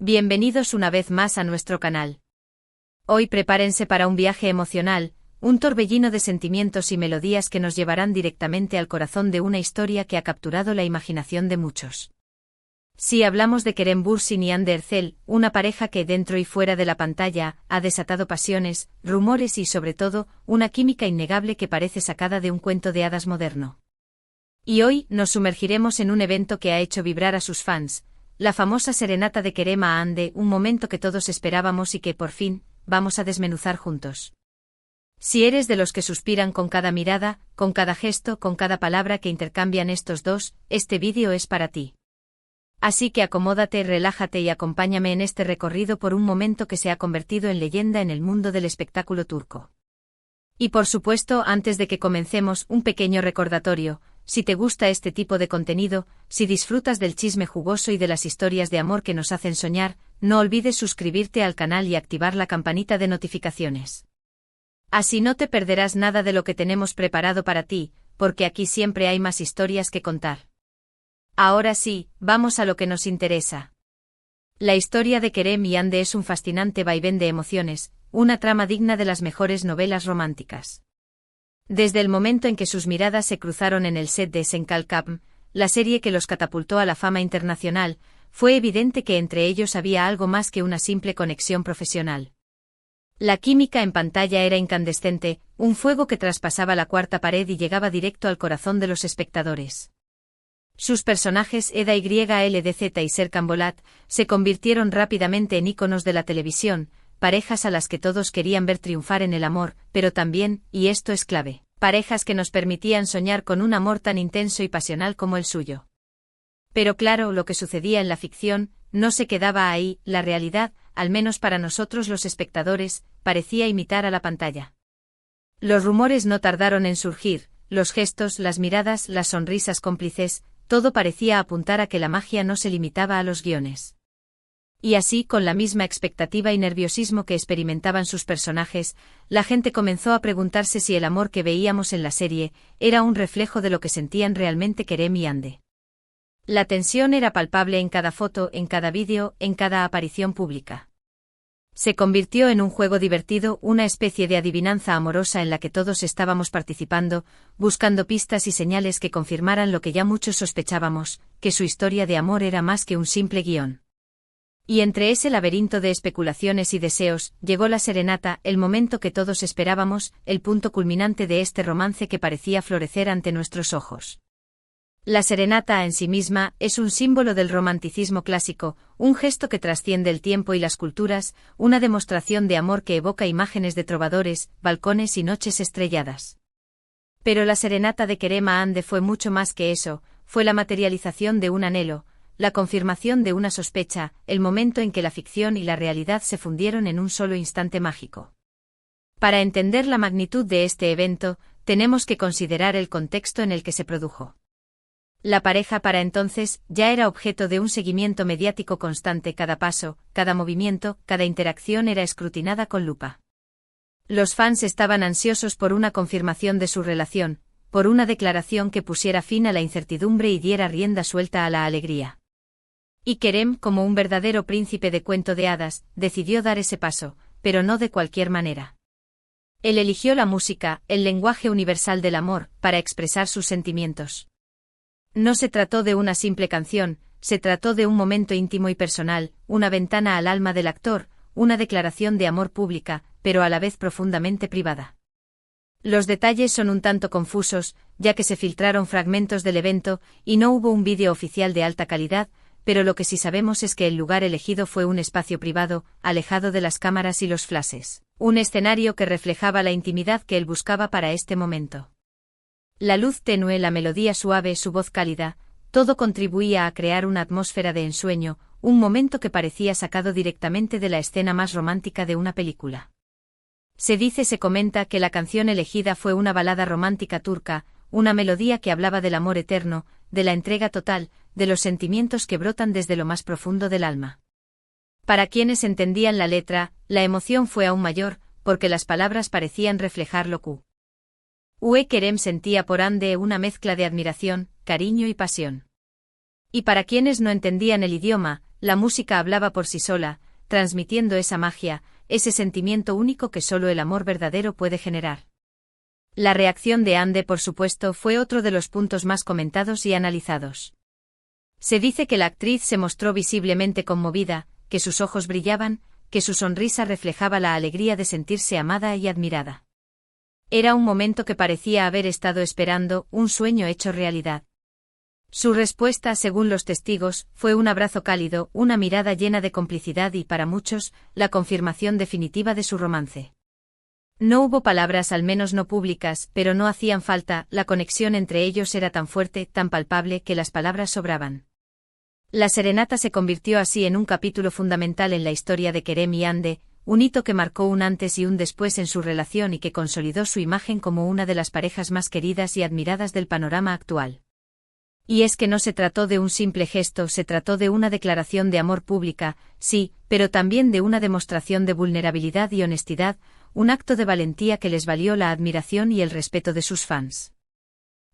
Bienvenidos una vez más a nuestro canal. Hoy prepárense para un viaje emocional, un torbellino de sentimientos y melodías que nos llevarán directamente al corazón de una historia que ha capturado la imaginación de muchos. Si hablamos de Kerem Bürsin y Hande Erçel, una pareja que dentro y fuera de la pantalla ha desatado pasiones, rumores y sobre todo, una química innegable que parece sacada de un cuento de hadas moderno. Y hoy nos sumergiremos en un evento que ha hecho vibrar a sus fans, la famosa serenata de Kerem a Hande, un momento que todos esperábamos y que por fin vamos a desmenuzar juntos. Si eres de los que suspiran con cada mirada, con cada gesto, con cada palabra que intercambian estos dos, este vídeo es para ti. Así que acomódate, relájate y acompáñame en este recorrido por un momento que se ha convertido en leyenda en el mundo del espectáculo turco. Y por supuesto, antes de que comencemos, un pequeño recordatorio. Si te gusta este tipo de contenido, si disfrutas del chisme jugoso y de las historias de amor que nos hacen soñar, no olvides suscribirte al canal y activar la campanita de notificaciones. Así no te perderás nada de lo que tenemos preparado para ti, porque aquí siempre hay más historias que contar. Ahora sí, vamos a lo que nos interesa. La historia de Kerem y Hande es un fascinante vaivén de emociones, una trama digna de las mejores novelas románticas. Desde el momento en que sus miradas se cruzaron en el set de Senkalkam, la serie que los catapultó a la fama internacional, fue evidente que entre ellos había algo más que una simple conexión profesional. La química en pantalla era incandescente, un fuego que traspasaba la cuarta pared y llegaba directo al corazón de los espectadores. Sus personajes Eda YLDZ y Serkan Bolat se convirtieron rápidamente en íconos de la televisión, parejas a las que todos querían ver triunfar en el amor, pero también, y esto es clave, parejas que nos permitían soñar con un amor tan intenso y pasional como el suyo. Pero claro, lo que sucedía en la ficción no se quedaba ahí, la realidad, al menos para nosotros los espectadores, parecía imitar a la pantalla. Los rumores no tardaron en surgir, los gestos, las miradas, las sonrisas cómplices, todo parecía apuntar a que la magia no se limitaba a los guiones. Y así, con la misma expectativa y nerviosismo que experimentaban sus personajes, la gente comenzó a preguntarse si el amor que veíamos en la serie era un reflejo de lo que sentían realmente Kerem y Hande. La tensión era palpable en cada foto, en cada vídeo, en cada aparición pública. Se convirtió en un juego divertido, una especie de adivinanza amorosa en la que todos estábamos participando, buscando pistas y señales que confirmaran lo que ya muchos sospechábamos, que su historia de amor era más que un simple guión. Y entre ese laberinto de especulaciones y deseos, llegó la serenata, el momento que todos esperábamos, el punto culminante de este romance que parecía florecer ante nuestros ojos. La serenata en sí misma es un símbolo del romanticismo clásico, un gesto que trasciende el tiempo y las culturas, una demostración de amor que evoca imágenes de trovadores, balcones y noches estrelladas. Pero la serenata de Kerem a Hande fue mucho más que eso, fue la materialización de un anhelo, la confirmación de una sospecha, el momento en que la ficción y la realidad se fundieron en un solo instante mágico. Para entender la magnitud de este evento, tenemos que considerar el contexto en el que se produjo. La pareja para entonces ya era objeto de un seguimiento mediático constante, cada paso, cada movimiento, cada interacción era escrutinada con lupa. Los fans estaban ansiosos por una confirmación de su relación, por una declaración que pusiera fin a la incertidumbre y diera rienda suelta a la alegría. Y Kerem, como un verdadero príncipe de cuento de hadas, decidió dar ese paso, pero no de cualquier manera. Él eligió la música, el lenguaje universal del amor, para expresar sus sentimientos. No se trató de una simple canción, se trató de un momento íntimo y personal, una ventana al alma del actor, una declaración de amor pública, pero a la vez profundamente privada. Los detalles son un tanto confusos, ya que se filtraron fragmentos del evento y no hubo un vídeo oficial de alta calidad, pero lo que sí sabemos es que el lugar elegido fue un espacio privado, alejado de las cámaras y los flashes, un escenario que reflejaba la intimidad que él buscaba para este momento. La luz tenue, la melodía suave, su voz cálida, todo contribuía a crear una atmósfera de ensueño, un momento que parecía sacado directamente de la escena más romántica de una película. Se comenta que la canción elegida fue una balada romántica turca, una melodía que hablaba del amor eterno, de la entrega total, de los sentimientos que brotan desde lo más profundo del alma. Para quienes entendían la letra, la emoción fue aún mayor, porque las palabras parecían reflejar lo que Kerem sentía por Hande, una mezcla de admiración, cariño y pasión. Y para quienes no entendían el idioma, La música hablaba por sí sola, transmitiendo esa magia, ese sentimiento único que solo el amor verdadero puede generar. La reacción de Ande, por supuesto, fue otro de los puntos más comentados y analizados. Se dice que la actriz se mostró visiblemente conmovida, que sus ojos brillaban, que su sonrisa reflejaba la alegría de sentirse amada y admirada. Era un momento que parecía haber estado esperando, un sueño hecho realidad. Su respuesta, según los testigos, fue un abrazo cálido, una mirada llena de complicidad y, para muchos, la confirmación definitiva de su romance. No hubo palabras, al menos no públicas, pero no hacían falta, la conexión entre ellos era tan fuerte, tan palpable, que las palabras sobraban. La serenata se convirtió así en un capítulo fundamental en la historia de Kerem y Ande, un hito que marcó un antes y un después en su relación y que consolidó su imagen como una de las parejas más queridas y admiradas del panorama actual. Y es que no se trató de un simple gesto, se trató de una declaración de amor pública, sí, pero también de una demostración de vulnerabilidad y honestidad, un acto de valentía que les valió la admiración y el respeto de sus fans.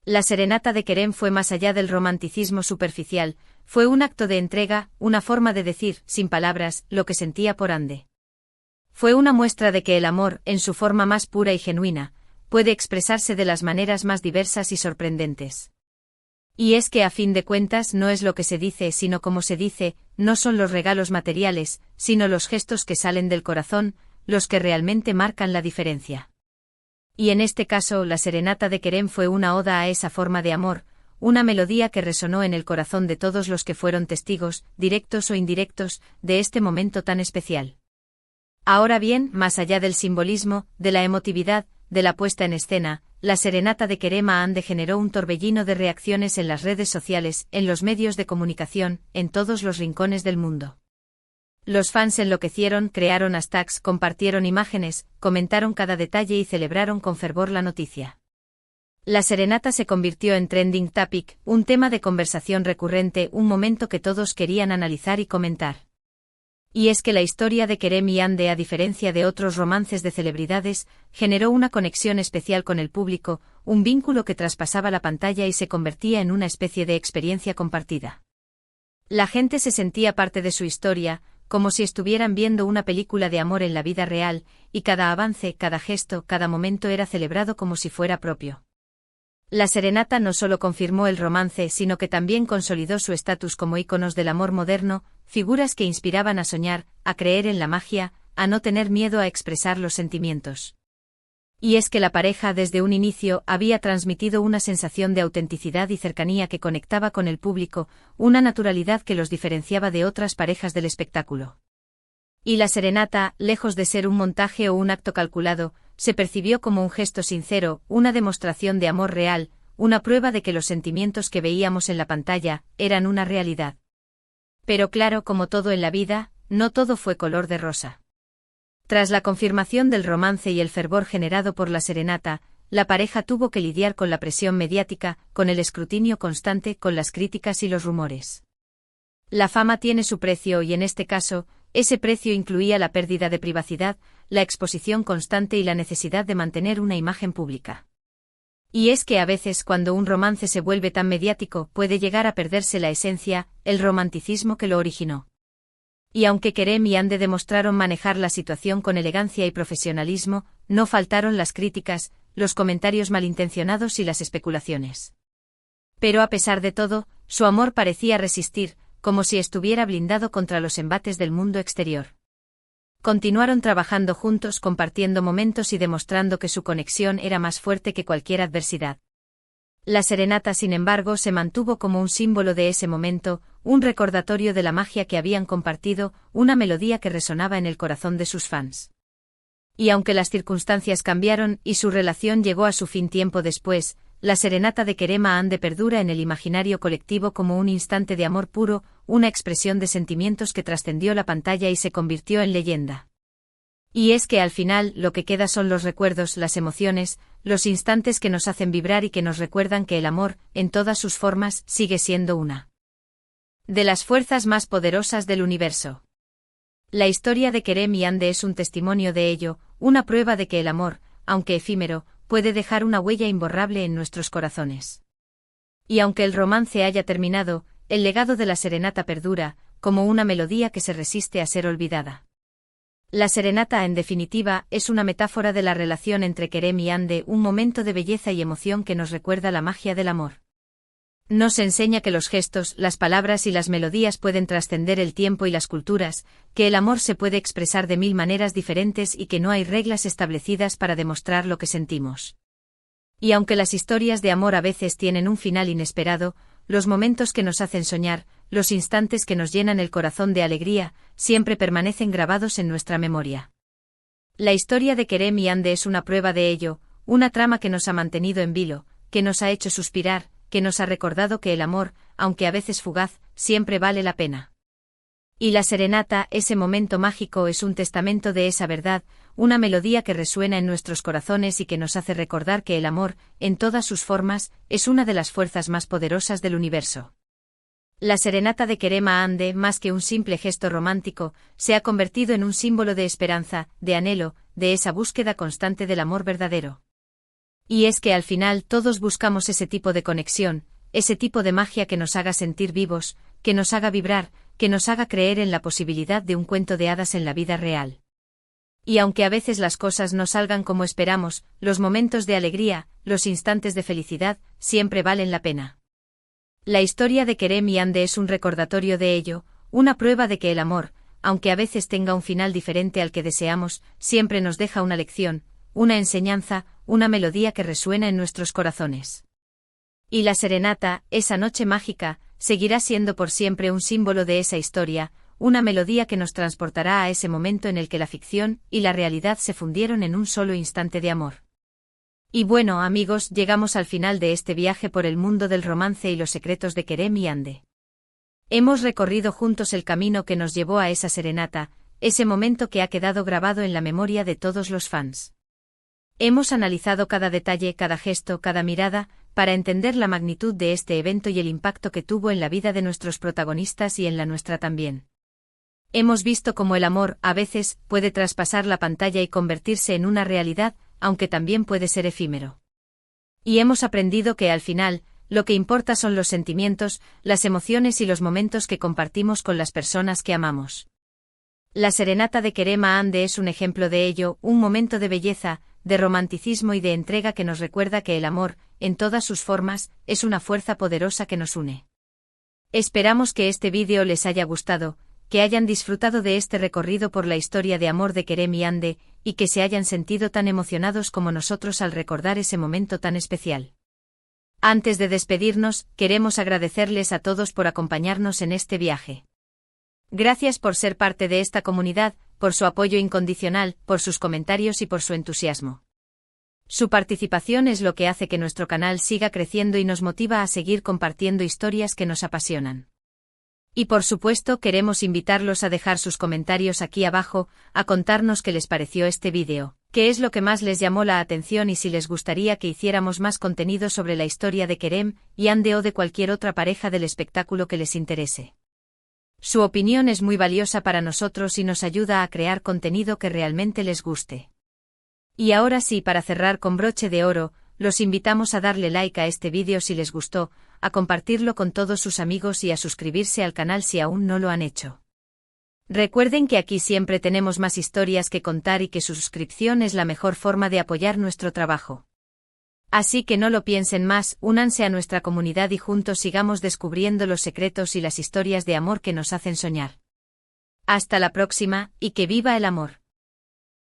La serenata de Kerem fue más allá del romanticismo superficial, fue un acto de entrega, una forma de decir, sin palabras, lo que sentía por Ande. Fue una muestra de que el amor, en su forma más pura y genuina, puede expresarse de las maneras más diversas y sorprendentes. Y es que a fin de cuentas no es lo que se dice sino cómo se dice, no son los regalos materiales, sino los gestos que salen del corazón, los que realmente marcan la diferencia. Y en este caso la serenata de Kerem fue una oda a esa forma de amor, una melodía que resonó en el corazón de todos los que fueron testigos, directos o indirectos, de este momento tan especial. Ahora bien, más allá del simbolismo, de la emotividad, de la puesta en escena, la serenata de Kerem a Ande generó un torbellino de reacciones en las redes sociales, en los medios de comunicación, en todos los rincones del mundo. Los fans enloquecieron, crearon hashtags, compartieron imágenes, comentaron cada detalle y celebraron con fervor la noticia. La serenata se convirtió en trending topic, un tema de conversación recurrente, un momento que todos querían analizar y comentar. Y es que la historia de Kerem y Ande, a diferencia de otros romances de celebridades, generó una conexión especial con el público, un vínculo que traspasaba la pantalla y se convertía en una especie de experiencia compartida. La gente se sentía parte de su historia, como si estuvieran viendo una película de amor en la vida real, y cada avance, cada gesto, cada momento era celebrado como si fuera propio. La serenata no solo confirmó el romance, sino que también consolidó su estatus como íconos del amor moderno, figuras que inspiraban a soñar, a creer en la magia, a no tener miedo a expresar los sentimientos. Y es que la pareja desde un inicio había transmitido una sensación de autenticidad y cercanía que conectaba con el público, una naturalidad que los diferenciaba de otras parejas del espectáculo. Y la serenata, lejos de ser un montaje o un acto calculado, se percibió como un gesto sincero, una demostración de amor real, una prueba de que los sentimientos que veíamos en la pantalla eran una realidad. Pero claro, como todo en la vida, no todo fue color de rosa. Tras la confirmación del romance y el fervor generado por la serenata, la pareja tuvo que lidiar con la presión mediática, con el escrutinio constante, con las críticas y los rumores. La fama tiene su precio y en este caso, ese precio incluía la pérdida de privacidad, la exposición constante y la necesidad de mantener una imagen pública. Y es que a veces cuando un romance se vuelve tan mediático puede llegar a perderse la esencia, el romanticismo que lo originó. Y aunque Kerem y Ande demostraron manejar la situación con elegancia y profesionalismo, no faltaron las críticas, los comentarios malintencionados y las especulaciones. Pero a pesar de todo, su amor parecía resistir, como si estuviera blindado contra los embates del mundo exterior. Continuaron trabajando juntos, compartiendo momentos y demostrando que su conexión era más fuerte que cualquier adversidad. La serenata, sin embargo, se mantuvo como un símbolo de ese momento, un recordatorio de la magia que habían compartido, una melodía que resonaba en el corazón de sus fans. Y aunque las circunstancias cambiaron y su relación llegó a su fin tiempo después, la serenata de Kerem a Ande perdura en el imaginario colectivo como un instante de amor puro, una expresión de sentimientos que trascendió la pantalla y se convirtió en leyenda. Y es que al final lo que queda son los recuerdos, las emociones, los instantes que nos hacen vibrar y que nos recuerdan que el amor, en todas sus formas, sigue siendo una de las fuerzas más poderosas del universo. La historia de Kerem y Ande es un testimonio de ello, una prueba de que el amor, aunque efímero, puede dejar una huella imborrable en nuestros corazones. Y aunque el romance haya terminado, el legado de la serenata perdura, como una melodía que se resiste a ser olvidada. La serenata, en definitiva, es una metáfora de la relación entre Kerem y Ande, un momento de belleza y emoción que nos recuerda la magia del amor. Nos enseña que los gestos, las palabras y las melodías pueden trascender el tiempo y las culturas, que el amor se puede expresar de mil maneras diferentes y que no hay reglas establecidas para demostrar lo que sentimos. Y aunque las historias de amor a veces tienen un final inesperado, los momentos que nos hacen soñar, los instantes que nos llenan el corazón de alegría, siempre permanecen grabados en nuestra memoria. La historia de Kerem y Ande es una prueba de ello, una trama que nos ha mantenido en vilo, que nos ha hecho suspirar, que nos ha recordado que el amor, aunque a veces fugaz, siempre vale la pena. Y la serenata, ese momento mágico, es un testamento de esa verdad, una melodía que resuena en nuestros corazones y que nos hace recordar que el amor, en todas sus formas, es una de las fuerzas más poderosas del universo. La serenata de Kerem a Ande, más que un simple gesto romántico, se ha convertido en un símbolo de esperanza, de anhelo, de esa búsqueda constante del amor verdadero. Y es que al final todos buscamos ese tipo de conexión, ese tipo de magia que nos haga sentir vivos, que nos haga vibrar, que nos haga creer en la posibilidad de un cuento de hadas en la vida real. Y aunque a veces las cosas no salgan como esperamos, los momentos de alegría, los instantes de felicidad, siempre valen la pena. La historia de Kerem y Ande es un recordatorio de ello, una prueba de que el amor, aunque a veces tenga un final diferente al que deseamos, siempre nos deja una lección, una enseñanza, una melodía que resuena en nuestros corazones. Y la serenata, esa noche mágica, seguirá siendo por siempre un símbolo de esa historia, una melodía que nos transportará a ese momento en el que la ficción y la realidad se fundieron en un solo instante de amor. Y bueno, amigos, llegamos al final de este viaje por el mundo del romance y los secretos de Kerem y Ande. Hemos recorrido juntos el camino que nos llevó a esa serenata, ese momento que ha quedado grabado en la memoria de todos los fans. Hemos analizado cada detalle, cada gesto, cada mirada, para entender la magnitud de este evento y el impacto que tuvo en la vida de nuestros protagonistas y en la nuestra también. Hemos visto cómo el amor, a veces, puede traspasar la pantalla y convertirse en una realidad, aunque también puede ser efímero. Y hemos aprendido que al final, lo que importa son los sentimientos, las emociones y los momentos que compartimos con las personas que amamos. La serenata de Kerem a Ande es un ejemplo de ello, un momento de belleza, de romanticismo y de entrega que nos recuerda que el amor, en todas sus formas, es una fuerza poderosa que nos une. Esperamos que este vídeo les haya gustado, que hayan disfrutado de este recorrido por la historia de amor de Kerem y Ande, y que se hayan sentido tan emocionados como nosotros al recordar ese momento tan especial. Antes de despedirnos, queremos agradecerles a todos por acompañarnos en este viaje. Gracias por ser parte de esta comunidad, por su apoyo incondicional, por sus comentarios y por su entusiasmo. Su participación es lo que hace que nuestro canal siga creciendo y nos motiva a seguir compartiendo historias que nos apasionan. Y por supuesto queremos invitarlos a dejar sus comentarios aquí abajo, a contarnos qué les pareció este vídeo, qué es lo que más les llamó la atención y si les gustaría que hiciéramos más contenido sobre la historia de Kerem y Ande o de cualquier otra pareja del espectáculo que les interese. Su opinión es muy valiosa para nosotros y nos ayuda a crear contenido que realmente les guste. Y ahora sí, para cerrar con broche de oro, los invitamos a darle like a este vídeo si les gustó, a compartirlo con todos sus amigos y a suscribirse al canal si aún no lo han hecho. Recuerden que aquí siempre tenemos más historias que contar y que su suscripción es la mejor forma de apoyar nuestro trabajo. Así que no lo piensen más, únanse a nuestra comunidad y juntos sigamos descubriendo los secretos y las historias de amor que nos hacen soñar. Hasta la próxima, y que viva el amor.